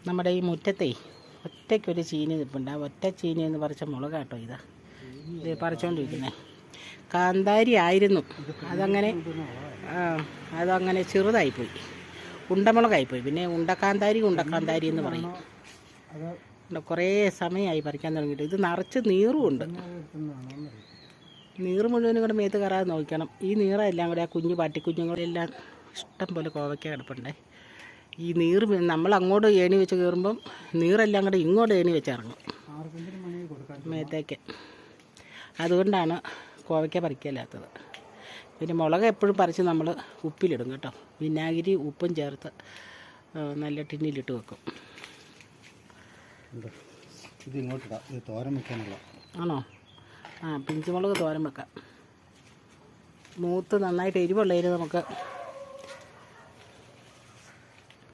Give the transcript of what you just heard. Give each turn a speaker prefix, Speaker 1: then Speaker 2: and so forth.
Speaker 1: നമ്മുടെ ഈ മുറ്റത്തെ ഒറ്റയ്ക്കൊരു ചീനി നിൽപ്പുണ്ട്. ആ ഒറ്റ ചീനി എന്ന് പറിച്ച മുളകാട്ടോ ഇത് പറിച്ചുകൊണ്ടിരിക്കുന്നത്. കാന്താരി ആയിരുന്നു, അതങ്ങനെ ചെറുതായിപ്പോയി, ഉണ്ടമുളകായിപ്പോയി. പിന്നെ ഉണ്ടക്കാന്താരി എന്ന് പറയും. കുറേ സമയമായി പറിക്കാൻ തുടങ്ങിയിട്ട്. ഇത് നിറച്ച് നീറുമുണ്ട്. നീറ് മുഴുവനും കൂടെ മേത്ത് കയറാതെ നോക്കണം. ഈ നീറെല്ലാം കൂടെ ആ കുഞ്ഞു പാട്ടിക്കുഞ്ഞുങ്ങളെല്ലാം ഇഷ്ടം പോലെ കോവയ്ക്ക കിടപ്പുണ്ടേ. ഈ നീറ് നമ്മൾ അങ്ങോട്ട് ഏണി വെച്ച് കയറുമ്പം നീറെല്ലാം കൂടെ ഇങ്ങോട്ട് ഏണി വെച്ച് ഇറങ്ങും മേത്തേക്ക്. അതുകൊണ്ടാണ് കോവയ്ക്ക പറിക്കില്ലാത്തത്. പിന്നെ മുളക് എപ്പോഴും പറിച്ച് നമ്മൾ ഉപ്പിലിടും കേട്ടോ. വിനാഗിരി ഉപ്പും ചേർത്ത് നല്ല ടിന്നിലിട്ട് വെക്കും.
Speaker 2: ഇത് ഇങ്ങോട്ടിടാം, ഇത് തോരൻ വെക്കാനുള്ള.
Speaker 1: ആണോ? പിഞ്ചുമുളക് തോരൻ വെക്കാം. മൂത്ത് നന്നായിട്ട് എരിവുള്ളതിന് നമുക്ക്